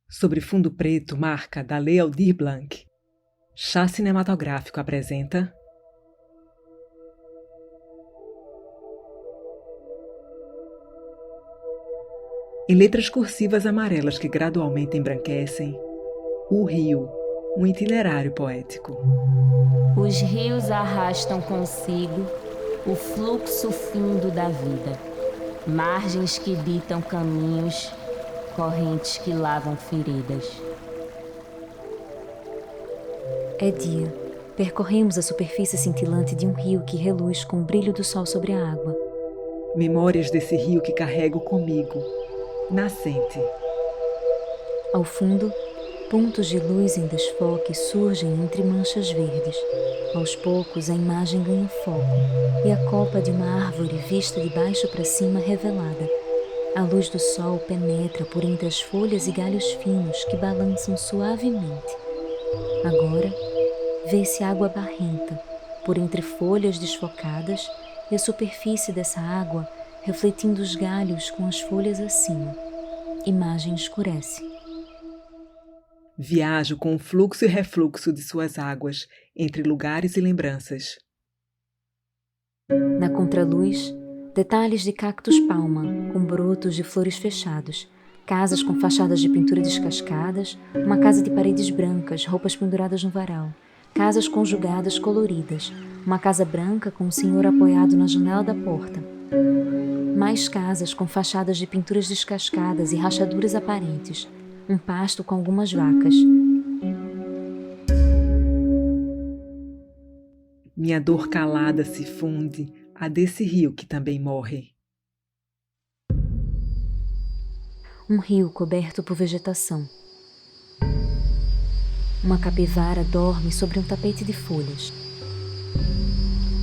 Sobre fundo preto, marca da Lei Aldir Blanc. Chá Cinematográfico apresenta... Em letras cursivas amarelas que gradualmente embranquecem, o rio, um itinerário poético. Os rios arrastam consigo o fluxo fundo da vida, margens que ditam caminhos, correntes que lavam feridas. É dia. Percorremos a superfície cintilante de um rio que reluz com o brilho do sol sobre a água. Memórias desse rio que carrego comigo, nascente. Ao fundo, pontos de luz em desfoque surgem entre manchas verdes. Aos poucos, a imagem ganha foco e a copa de uma árvore vista de baixo para cima revelada. A luz do sol penetra por entre as folhas e galhos finos que balançam suavemente. Agora, vê-se água barrenta por entre folhas desfocadas e a superfície dessa água refletindo os galhos com as folhas acima. Imagem escurece. Viajo com o fluxo e refluxo de suas águas entre lugares e lembranças. Na contraluz, detalhes de cactos palma com brotos de flores fechados, casas com fachadas de pintura descascadas, uma casa de paredes brancas, roupas penduradas no varal, casas conjugadas coloridas, uma casa branca com um senhor apoiado na janela da porta. Mais casas com fachadas de pinturas descascadas e rachaduras aparentes, um pasto com algumas vacas. Minha dor calada se funde a desse rio que também morre. Um rio coberto por vegetação. Uma capivara dorme sobre um tapete de folhas.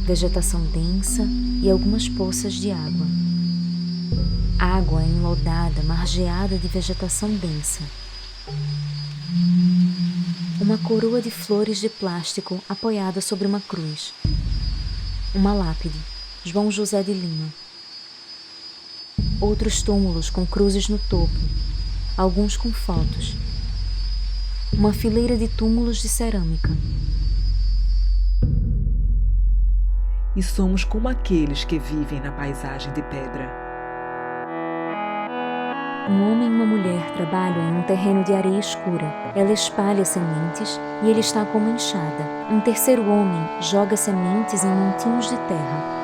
Vegetação densa e algumas poças de água. Água enlodada, margeada de vegetação densa. Uma coroa de flores de plástico apoiada sobre uma cruz. Uma lápide, João José de Lima. Outros túmulos com cruzes no topo, alguns com fotos. Uma fileira de túmulos de cerâmica. E somos como aqueles que vivem na paisagem de pedra. Um homem e uma mulher trabalham em um terreno de areia escura. Ela espalha sementes e ele está com uma enxada. Um terceiro homem joga sementes em montinhos de terra.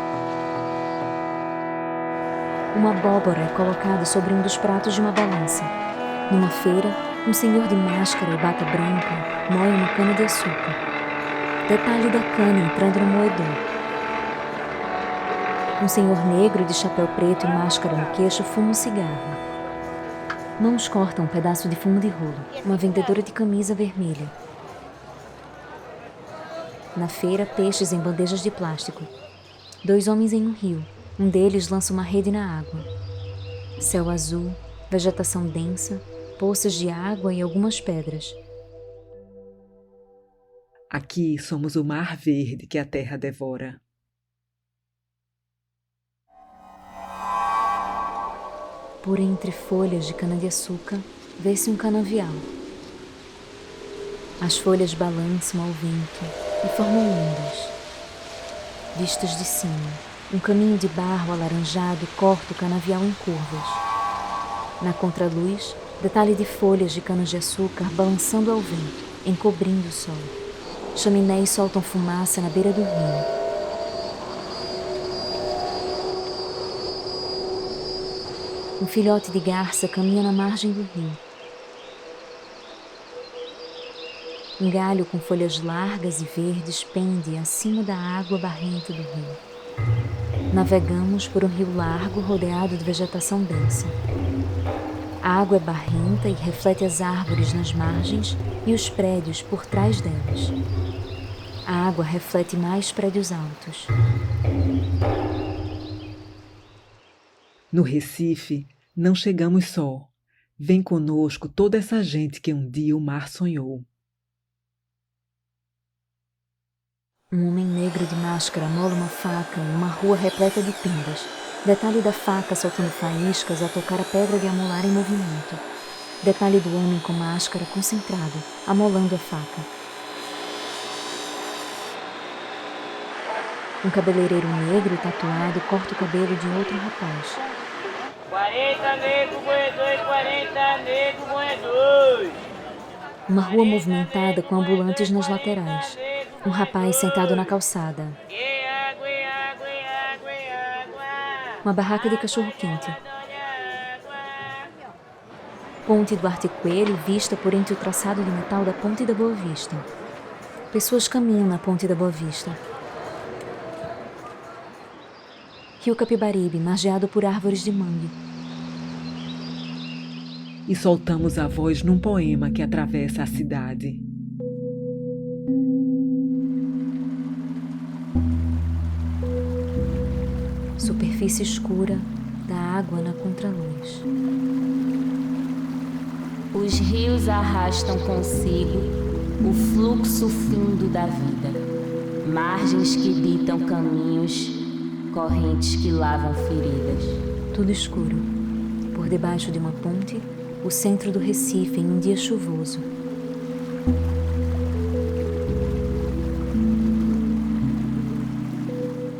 Uma abóbora é colocada sobre um dos pratos de uma balança. Numa feira, um senhor de máscara e bata branca moe uma cana de açúcar. Detalhe da cana entrando no moedor. Um senhor negro de chapéu preto e máscara no queixo fuma um cigarro. Mãos cortam um pedaço de fumo de rolo. Uma vendedora de camisa vermelha. Na feira, peixes em bandejas de plástico. Dois homens em um rio. Um deles lança uma rede na água. Céu azul, vegetação densa, poças de água e algumas pedras. Aqui somos o mar verde que a terra devora. Por entre folhas de cana-de-açúcar, vê-se um canavial. As folhas balançam ao vento e formam ondas. Vistas de cima, um caminho de barro alaranjado corta o canavial em curvas. Na contraluz, detalhe de folhas de cana-de-açúcar balançando ao vento, encobrindo o sol. Chaminés soltam fumaça na beira do rio. Um filhote de garça caminha na margem do rio. Um galho com folhas largas e verdes pende acima da água barrenta do rio. Navegamos por um rio largo rodeado de vegetação densa. A água é barrenta e reflete as árvores nas margens e os prédios por trás delas. A água reflete mais prédios altos. No Recife, não chegamos só. Vem conosco toda essa gente que um dia o mar sonhou. Um homem negro de máscara mola uma faca em uma rua repleta de tendas. Detalhe da faca soltando faíscas a tocar a pedra de amolar em movimento. Detalhe do homem com máscara concentrado, amolando a faca. Um cabeleireiro negro tatuado corta o cabelo de outro rapaz. 40 nego moedor e 40 nego moedor. Uma rua movimentada com ambulantes nas laterais. Um rapaz sentado na calçada. Uma barraca de cachorro-quente. Ponte Duarte Coelho vista por entre o traçado de metal da Ponte da Boa Vista. Pessoas caminham na Ponte da Boa Vista. Rio Capibaribe, margeado por árvores de mangue. E soltamos a voz num poema que atravessa a cidade. Superfície escura da água na contraluz. Os rios arrastam consigo o fluxo fundo da vida, margens que ditam caminhos, correntes que lavam feridas. Tudo escuro. Por debaixo de uma ponte, o centro do Recife em um dia chuvoso.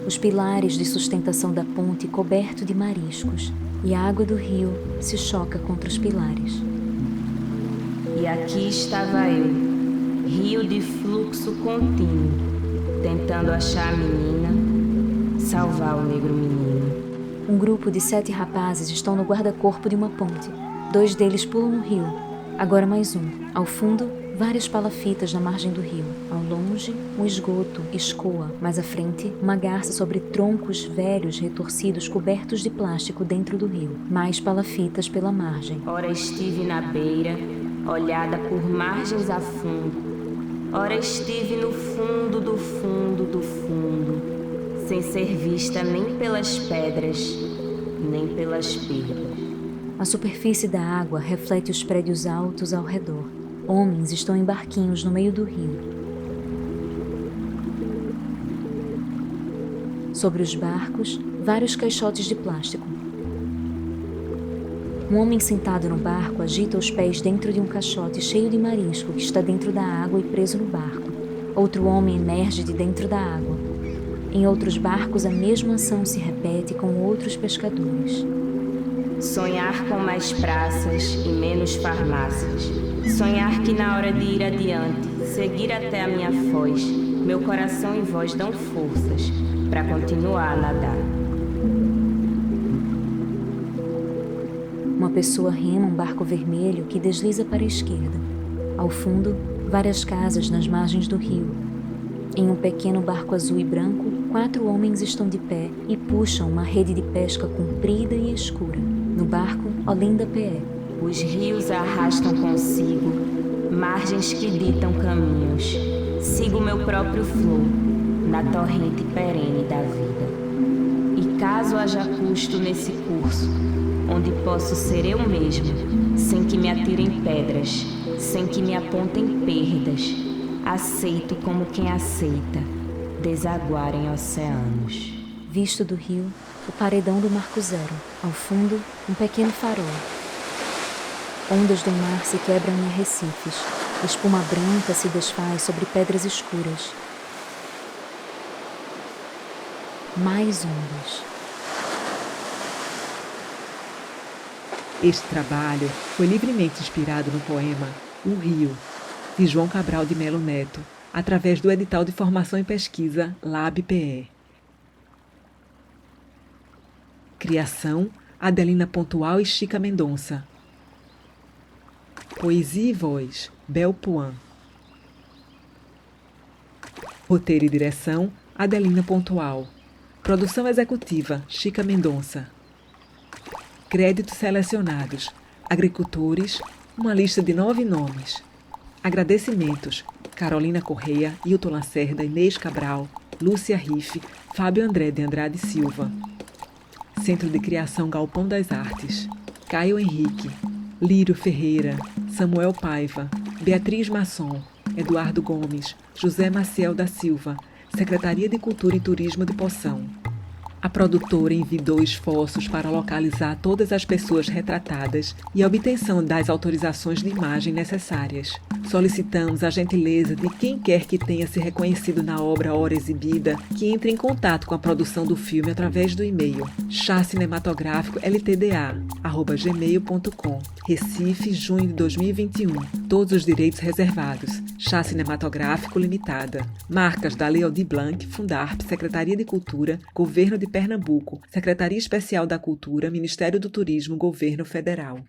Os pilares de sustentação da ponte coberto de mariscos, e a água do rio se choca contra os pilares. E aqui estava eu, rio de fluxo contínuo, tentando achar a menina, salvar o negro menino. Um grupo de 7 rapazes estão no guarda-corpo de uma ponte. 2 deles pulam no rio. Agora mais um. Ao fundo, várias palafitas na margem do rio. Ao longe, um esgoto escoa. Mais à frente, uma garça sobre troncos velhos retorcidos cobertos de plástico dentro do rio. Mais palafitas pela margem. Ora estive na beira, olhada por margens a fundo. Ora estive no fundo do fundo do fundo, sem ser vista nem pelas pedras, nem pelas perdas. A superfície da água reflete os prédios altos ao redor. Homens estão em barquinhos no meio do rio. Sobre os barcos, vários caixotes de plástico. Um homem sentado no barco agita os pés dentro de um caixote cheio de marisco que está dentro da água e preso no barco. Outro homem emerge de dentro da água. Em outros barcos, a mesma ação se repete com outros pescadores. Sonhar com mais praças e menos farmácias. Sonhar que na hora de ir adiante, seguir até a minha foz, meu coração e voz dão forças para continuar a nadar. Uma pessoa rema um barco vermelho que desliza para a esquerda. Ao fundo, várias casas nas margens do rio. Em um pequeno barco azul e branco, 4 homens estão de pé e puxam uma rede de pesca comprida e escura. No barco, Olinda P.E. Os rios arrastam consigo margens que ditam caminhos. Sigo meu próprio flow na torrente perene da vida. E caso haja custo nesse curso, onde posso ser eu mesmo, sem que me atirem pedras, sem que me apontem perdas, aceito como quem aceita desaguar em oceanos. Visto do rio, o paredão do Marco Zero. Ao fundo, um pequeno farol. Ondas do mar se quebram em arrecifes. Espuma branca se desfaz sobre pedras escuras. Mais ondas. Este trabalho foi livremente inspirado no poema O Rio, de João Cabral de Melo Neto, através do edital de formação e pesquisa LAB-PE. Criação, Adelina Pontual e Chica Mendonça. Poesia e voz, Bel Puan. Roteiro e direção, Adelina Pontual. Produção executiva, Chica Mendonça. Créditos selecionados, agricultores, uma lista de 9 nomes. Agradecimentos, Carolina Correia, Hilton Lacerda, Inês Cabral, Lúcia Riff, Fábio André de Andrade Silva. Centro de Criação Galpão das Artes, Caio Henrique, Lírio Ferreira, Samuel Paiva, Beatriz Masson, Eduardo Gomes, José Maciel da Silva, Secretaria de Cultura e Turismo de Poção. A produtora envidou esforços para localizar todas as pessoas retratadas e a obtenção das autorizações de imagem necessárias. Solicitamos a gentileza de quem quer que tenha se reconhecido na obra ora exibida que entre em contato com a produção do filme através do e-mail chacinematograficoltda@gmail.com. Recife, junho de 2021. Todos os direitos reservados. Chá Cinematográfico Limitada. Marcas da Lei Aldir Blanc, Fundarp, Secretaria de Cultura, Governo de Pernambuco, Secretaria Especial da Cultura, Ministério do Turismo, Governo Federal.